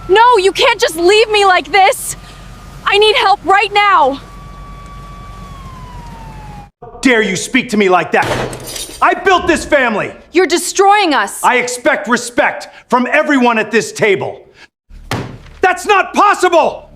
No, you can't just leave me like this! I need help right now! Dare you speak to me like that? I built this family! You're destroying us! I expect respect from everyone at this table. That's not possible!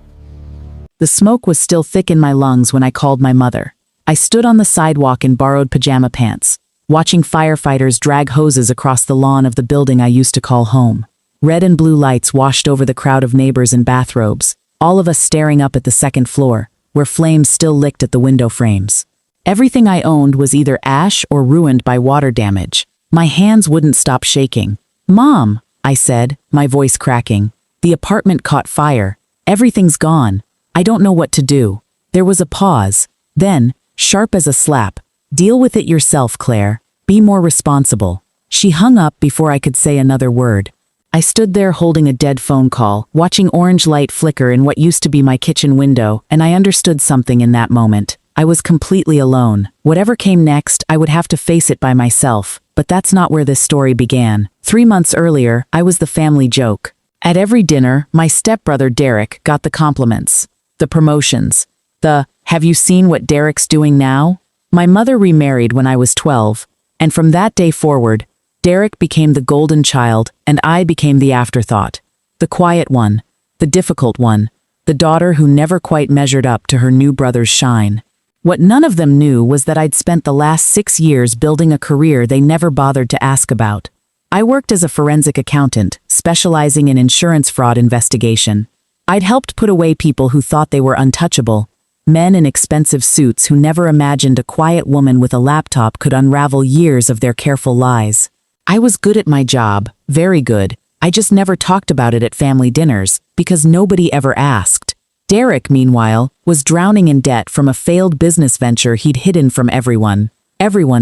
The smoke was still thick in my lungs when I called my mother. I stood on the sidewalk in borrowed pajama pants, watching firefighters drag hoses across the lawn of the building I used to call home. Red and blue lights washed over the crowd of neighbors in bathrobes, all of us staring up at the second floor, where flames still licked at the window frames. Everything I owned was either ash or ruined by water damage. My hands wouldn't stop shaking. "Mom," I said, my voice cracking. "The apartment caught fire. Everything's gone. I don't know what to do." There was a pause. Then, sharp as a slap, "Deal with it yourself, Claire. Be more responsible." She hung up before I could say another word. I stood there holding a dead phone call, watching orange light flicker in what used to be my kitchen window, and I understood something in that moment. I was completely alone. Whatever came next, I would have to face it by myself. But that's not where this story began. 3 months earlier, I was the family joke. At every dinner, my stepbrother Derek got the compliments, the promotions, the "Have you seen what Derek's doing now?" My mother remarried when I was 12, and from that day forward, Derek became the golden child, and I became the afterthought. The quiet one, the difficult one, the daughter who never quite measured up to her new brother's shine. What none of them knew was that I'd spent the last 6 years building a career they never bothered to ask about. I worked as a forensic accountant, specializing in insurance fraud investigation. I'd helped put away people who thought they were untouchable, men in expensive suits who never imagined a quiet woman with a laptop could unravel years of their careful lies. I was good at my job, very good. I just never talked about it at family dinners, because nobody ever asked. Derek, meanwhile, was drowning in debt from a failed business venture he'd hidden from everyone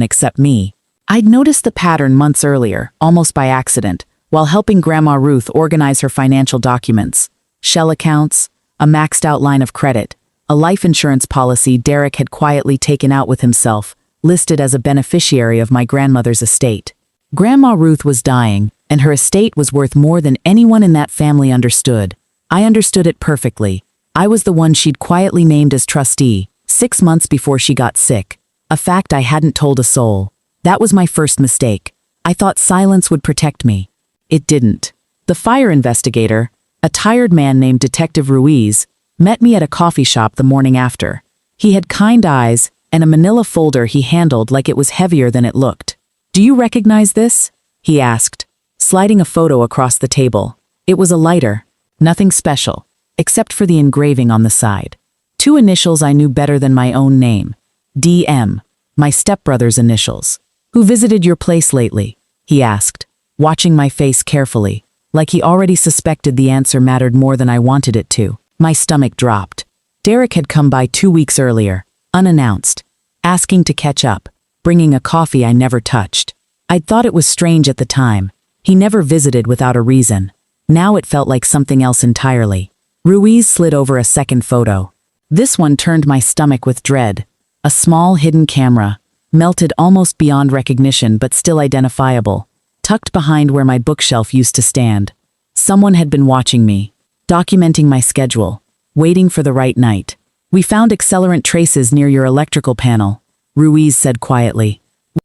except me. I'd noticed the pattern months earlier, almost by accident, while helping Grandma Ruth organize her financial documents. Shell accounts, a maxed out line of credit, a life insurance policy Derek had quietly taken out with himself, listed as a beneficiary of my grandmother's estate. Grandma Ruth was dying, and her estate was worth more than anyone in that family understood. I understood it perfectly. I was the one she'd quietly named as trustee, 6 months before she got sick. A fact I hadn't told a soul. That was my first mistake. I thought silence would protect me. It didn't. The fire investigator, a tired man named Detective Ruiz, met me at a coffee shop the morning after. He had kind eyes and a manila folder he handled like it was heavier than it looked. "Do you recognize this?" he asked, sliding a photo across the table. It was a lighter, nothing special, except for the engraving on the side. 2 initials I knew better than my own name. DM, my stepbrother's initials. "Who visited your place lately?" he asked, watching my face carefully, like he already suspected the answer mattered more than I wanted it to. My stomach dropped. Derek had come by 2 weeks earlier, unannounced, asking to catch up, bringing a coffee I never touched. I'd thought it was strange at the time. He never visited without a reason. Now it felt like something else entirely. Ruiz slid over a second photo. This one turned my stomach with dread. A small hidden camera, melted almost beyond recognition but still identifiable, tucked behind where my bookshelf used to stand. Someone had been watching me, documenting my schedule, waiting for the right night. "We found accelerant traces near your electrical panel," Ruiz said quietly.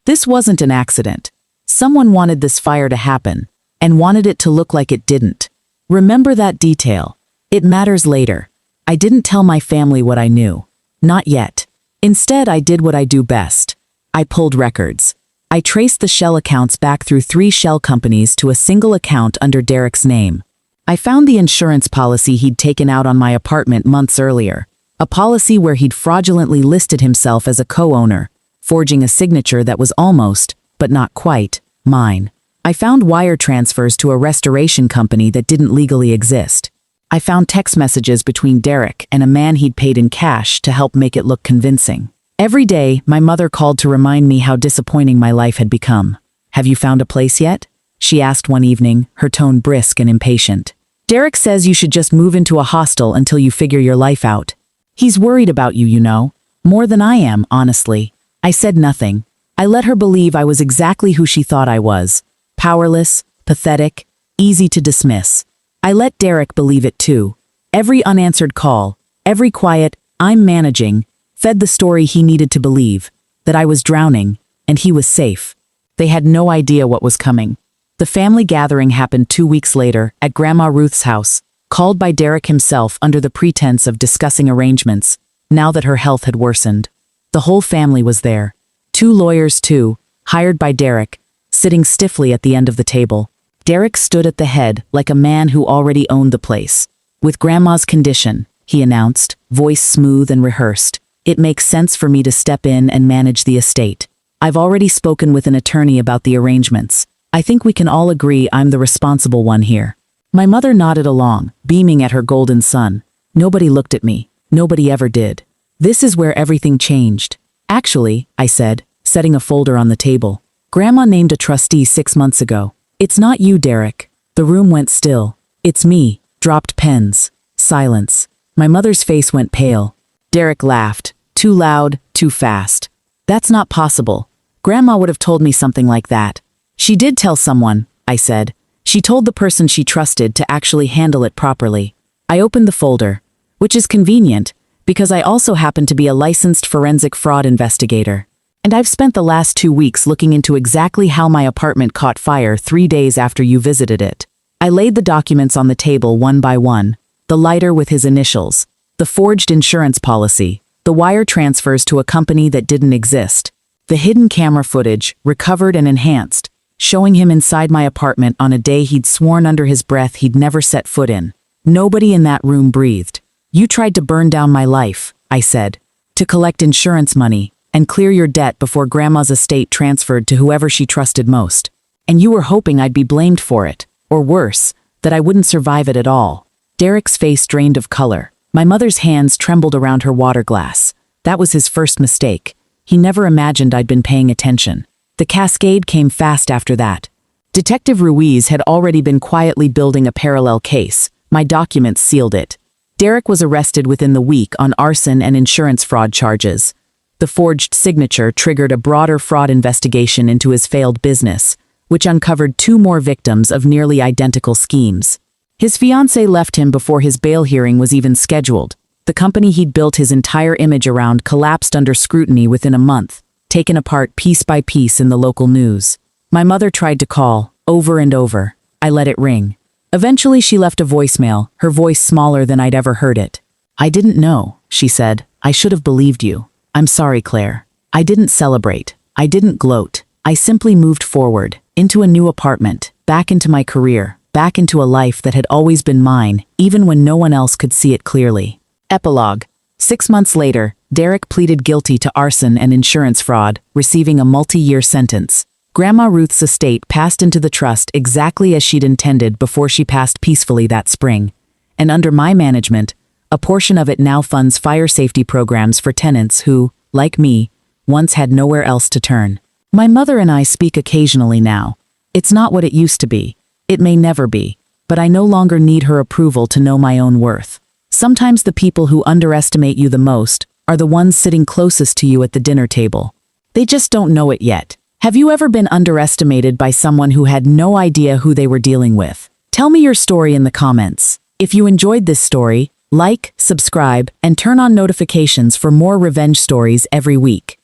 "This wasn't an accident. Someone wanted this fire to happen, and wanted it to look like it didn't. Remember that detail. It matters later." I didn't tell my family what I knew. Not yet. Instead, I did what I do best. I pulled records. I traced the shell accounts back through 3 shell companies to a single account under Derek's name. I found the insurance policy he'd taken out on my apartment months earlier. A policy where he'd fraudulently listed himself as a co-owner, forging a signature that was almost, but not quite, mine. I found wire transfers to a restoration company that didn't legally exist. I found text messages between Derek and a man he'd paid in cash to help make it look convincing. Every day, my mother called to remind me how disappointing my life had become. "Have you found a place yet?" she asked one evening, her tone brisk and impatient. "Derek says you should just move into a hostel until you figure your life out. He's worried about you, you know. More than I am, honestly." I said nothing. I let her believe I was exactly who she thought I was. Powerless, pathetic, easy to dismiss. I let Derek believe it too. Every unanswered call, every quiet, "I'm managing," fed the story he needed to believe, that I was drowning, and he was safe. They had no idea what was coming. The family gathering happened 2 weeks later at Grandma Ruth's house, called by Derek himself under the pretense of discussing arrangements, now that her health had worsened. The whole family was there. 2 lawyers too, hired by Derek, sitting stiffly at the end of the table. Derek stood at the head like a man who already owned the place. "With Grandma's condition," he announced, voice smooth and rehearsed, "it makes sense for me to step in and manage the estate. I've already spoken with an attorney about the arrangements. I think we can all agree I'm the responsible one here." My mother nodded along, beaming at her golden son. Nobody looked at me. Nobody ever did. "This is where everything changed. Actually," I said, setting a folder on the table. "Grandma named a trustee 6 months ago. It's not you, Derek." The room went still. "It's me." Dropped pens. Silence. My mother's face went pale. Derek laughed. Too loud, too fast. "That's not possible. Grandma would have told me something like that." "She did tell someone," I said. "She told the person she trusted to actually handle it properly." I opened the folder, which is convenient, because I also happen to be a licensed forensic fraud investigator. And I've spent the last 2 weeks looking into exactly how my apartment caught fire 3 days after you visited it. I laid the documents on the table one by one, the lighter with his initials, the forged insurance policy, the wire transfers to a company that didn't exist, the hidden camera footage, recovered and enhanced, showing him inside my apartment on a day he'd sworn under his breath he'd never set foot in. Nobody in that room breathed. "You tried to burn down my life," I said, "to collect insurance money and clear your debt before Grandma's estate transferred to whoever she trusted most. And you were hoping I'd be blamed for it, or worse, that I wouldn't survive it at all." Derek's face drained of color. My mother's hands trembled around her water glass. That was his first mistake. He never imagined I'd been paying attention. The cascade came fast after that. Detective Ruiz had already been quietly building a parallel case. My documents sealed it. Derek was arrested within the week on arson and insurance fraud charges. The forged signature triggered a broader fraud investigation into his failed business, which uncovered 2 more victims of nearly identical schemes. His fiancée left him before his bail hearing was even scheduled. The company he'd built his entire image around collapsed under scrutiny within a month, taken apart piece by piece in the local news. My mother tried to call, over and over. I let it ring. Eventually she left a voicemail, her voice smaller than I'd ever heard it. "I didn't know," she said. "I should have believed you. I'm sorry, Claire. I didn't celebrate. I didn't gloat. I simply moved forward, into a new apartment, back into my career, back into a life that had always been mine, even when no one else could see it clearly." Epilogue. 6 months later, Derek pleaded guilty to arson and insurance fraud, receiving a multi-year sentence. Grandma Ruth's estate passed into the trust exactly as she'd intended before she passed peacefully that spring. And under my management, a portion of it now funds fire safety programs for tenants who, like me, once had nowhere else to turn. My mother and I speak occasionally now. It's not what it used to be. It may never be. But I no longer need her approval to know my own worth. Sometimes the people who underestimate you the most are the ones sitting closest to you at the dinner table. They just don't know it yet. Have you ever been underestimated by someone who had no idea who they were dealing with? Tell me your story in the comments. If you enjoyed this story, like, subscribe, and turn on notifications for more revenge stories every week.